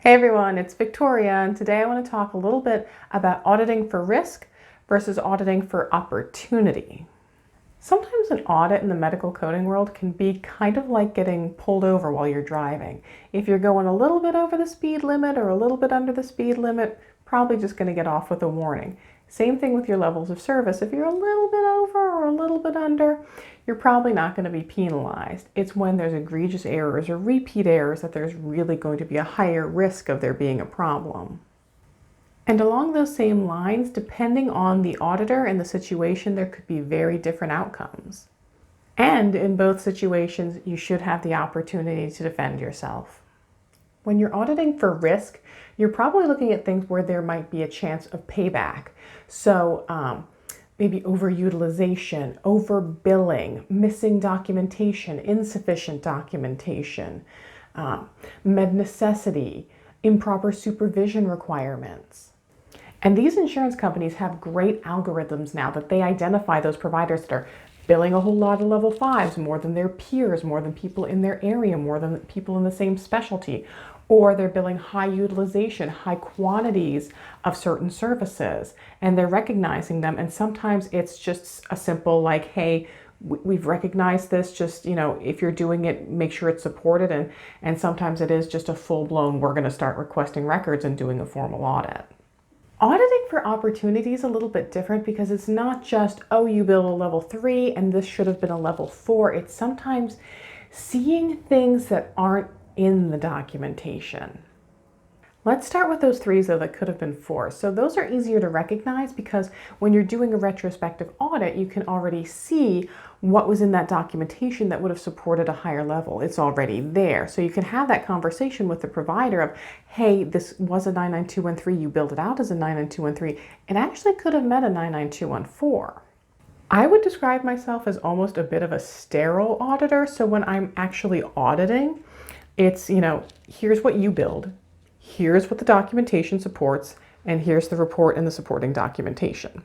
Hey everyone, it's Victoria, and today I want to talk a little bit about auditing for risk versus auditing for opportunity. Sometimes an audit in the medical coding world can be kind of like getting pulled over while you're driving. If you're going a little bit over the speed limit or a little bit under the speed limit, probably just going to get off with a warning. Same thing with your levels of service. If you're a little bit over or a little bit under, you're probably not going to be penalized. It's when there's egregious errors or repeat errors that there's really going to be a higher risk of there being a problem. And along those same lines, depending on the auditor and the situation, there could be very different outcomes. And in both situations, you should have the opportunity to defend yourself. When you're auditing for risk, you're probably looking at things where there might be a chance of payback. So maybe overutilization, overbilling, missing documentation, insufficient documentation, med necessity, improper supervision requirements. And these insurance companies have great algorithms now that they identify those providers that are billing a whole lot of level 5s, more than their peers, more than people in their area, more than people in the same specialty, or they're billing high utilization, high quantities of certain services, and they're recognizing them. And sometimes it's just a simple like, hey, we've recognized this, just, if you're doing it, make sure it's supported. And sometimes it is just a full-blown, we're going to start requesting records and doing a formal audit. Auditing for opportunity is a little bit different because it's not just, oh, you billed a level 3 and this should have been a level 4. It's sometimes seeing things that aren't in the documentation. Let's start with those 3s though that could have been 4. So those are easier to recognize because when you're doing a retrospective audit, you can already see what was in that documentation that would have supported a higher level. It's already there. So you can have that conversation with the provider of, hey, this was a 99213, you billed it out as a 99213. It actually could have met a 99214. I would describe myself as almost a bit of a sterile auditor. So when I'm actually auditing, it's, here's what you billed, here's what the documentation supports, and here's the report and the supporting documentation.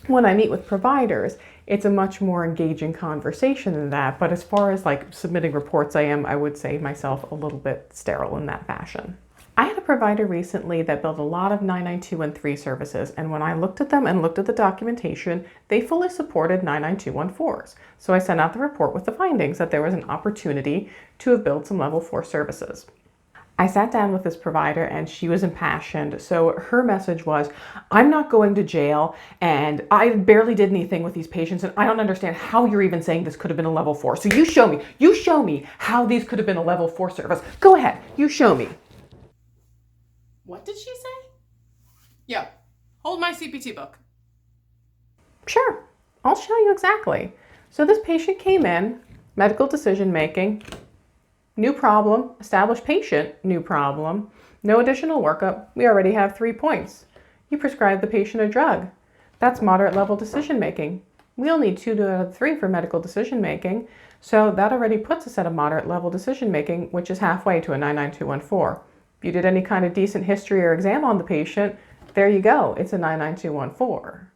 When I meet with providers, it's a much more engaging conversation than that. But as far as like submitting reports, I would say myself a little bit sterile in that fashion. I had a provider recently that billed a lot of 99213 services, and when I looked at them and looked at the documentation, they fully supported 99214s. So I sent out the report with the findings that there was an opportunity to have billed some level 4 services. I sat down with this provider and she was impassioned. So her message was, I'm not going to jail and I barely did anything with these patients and I don't understand how you're even saying this could have been a level 4. So you show me how these could have been a level 4 service. Go ahead, you show me. What did she say? Yo, hold my CPT book. Sure, I'll show you exactly. So this patient came in, medical decision making, new problem, established patient, new problem, no additional workup, we already have 3 points. You prescribed the patient a drug. That's moderate level decision making. We'll need 2 out of 3 for medical decision making, so that already puts us at a moderate level decision making, which is halfway to a 99214. If you did any kind of decent history or exam on the patient, there you go, it's a 99214.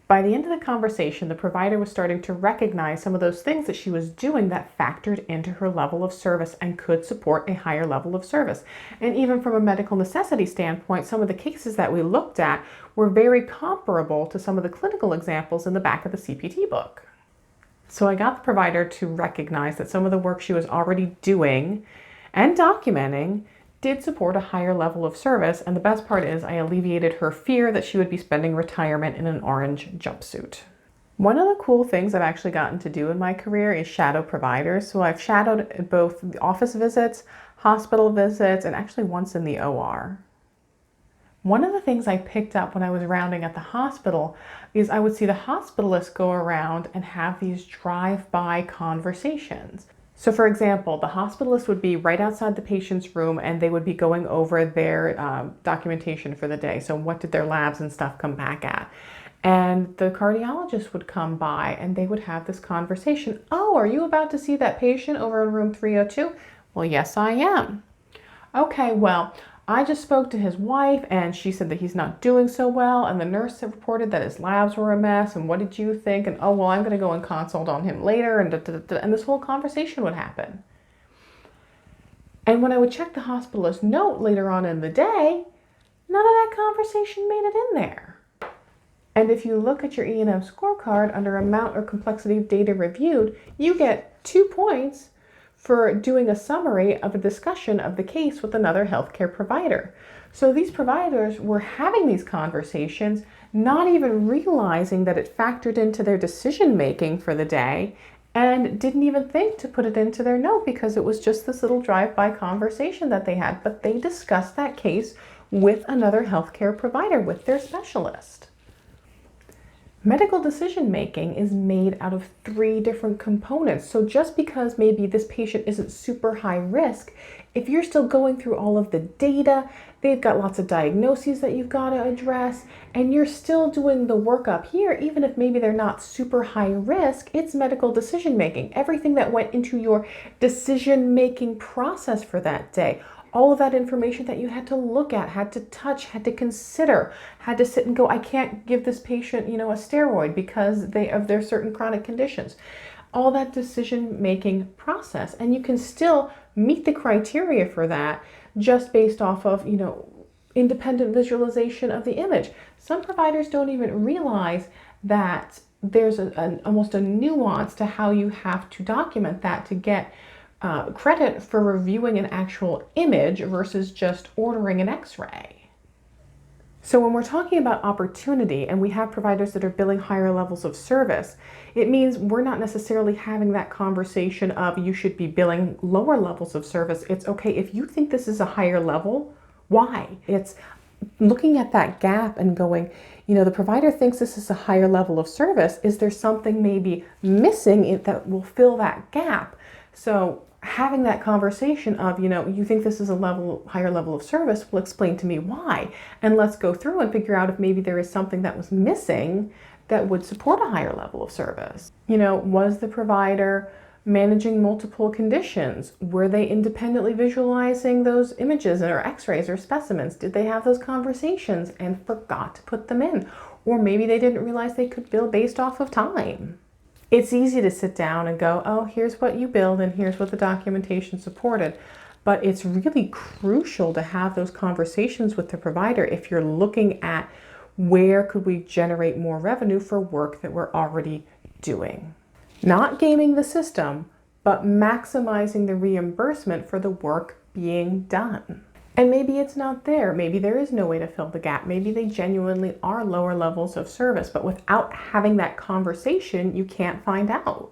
By the end of the conversation, the provider was starting to recognize some of those things that she was doing that factored into her level of service and could support a higher level of service. And even from a medical necessity standpoint, some of the cases that we looked at were very comparable to some of the clinical examples in the back of the CPT book. So I got the provider to recognize that some of the work she was already doing and documenting did support a higher level of service, and the best part is I alleviated her fear that she would be spending retirement in an orange jumpsuit. One of the cool things I've actually gotten to do in my career is shadow providers. So I've shadowed both the office visits, hospital visits, and actually once in the OR. One of the things I picked up when I was rounding at the hospital is I would see the hospitalists go around and have these drive-by conversations. So for example, the hospitalist would be right outside the patient's room and they would be going over their documentation for the day. So what did their labs and stuff come back at? And the cardiologist would come by and they would have this conversation. Oh, are you about to see that patient over in room 302? Well, yes, I am. Okay, well, I just spoke to his wife and she said that he's not doing so well, and the nurse reported that his labs were a mess, and what did you think? And oh, well, I'm going to go and consult on him later, and this whole conversation would happen. And when I would check the hospitalist note later on in the day, none of that conversation made it in there. And if you look at your E&M scorecard under amount or complexity of data reviewed, you get 2 points for doing a summary of a discussion of the case with another healthcare provider. So these providers were having these conversations, not even realizing that it factored into their decision making for the day, and didn't even think to put it into their note because it was just this little drive-by conversation that they had. But they discussed that case with another healthcare provider, with their specialist. Medical decision making is made out of 3 different components. So just because maybe this patient isn't super high risk, if you're still going through all of the data, they've got lots of diagnoses that you've got to address, and you're still doing the workup here, even if maybe they're not super high risk, it's medical decision making. Everything that went into your decision making process for that day. All of that information that you had to look at, had to touch, had to consider, had to sit and go, I can't give this patient, a steroid because of their certain chronic conditions. All that decision-making process. And you can still meet the criteria for that just based off of, independent visualization of the image. Some providers don't even realize that there's almost a nuance to how you have to document that to get credit for reviewing an actual image versus just ordering an x-ray. So when we're talking about opportunity and we have providers that are billing higher levels of service, it means we're not necessarily having that conversation of you should be billing lower levels of service. It's okay, if you think this is a higher level, why? It's looking at that gap and going, the provider thinks this is a higher level of service. Is there something maybe missing that will fill that gap? So having that conversation of, you think this is a higher level of service, will explain to me why. And let's go through and figure out if maybe there is something that was missing that would support a higher level of service. Was the provider managing multiple conditions? Were they independently visualizing those images or x-rays or specimens? Did they have those conversations and forgot to put them in? Or maybe they didn't realize they could bill based off of time. It's easy to sit down and go, oh, here's what you billed and here's what the documentation supported. But it's really crucial to have those conversations with the provider if you're looking at where could we generate more revenue for work that we're already doing. Not gaming the system, but maximizing the reimbursement for the work being done. And maybe it's not there. Maybe there is no way to fill the gap. Maybe they genuinely are lower levels of service, but without having that conversation, you can't find out.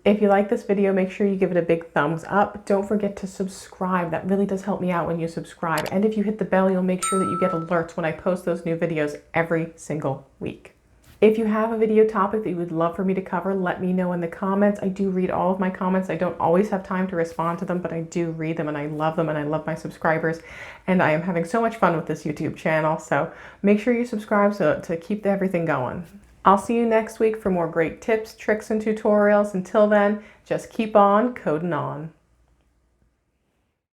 If you like this video, make sure you give it a big thumbs up. Don't forget to subscribe. That really does help me out when you subscribe. And if you hit the bell, you'll make sure that you get alerts when I post those new videos every single week. If you have a video topic that you would love for me to cover, let me know in the comments. I do read all of my comments. I don't always have time to respond to them, but I do read them and I love them and I love my subscribers. And I am having so much fun with this YouTube channel. So make sure you subscribe to keep everything going. I'll see you next week for more great tips, tricks, and tutorials. Until then, just keep on coding on.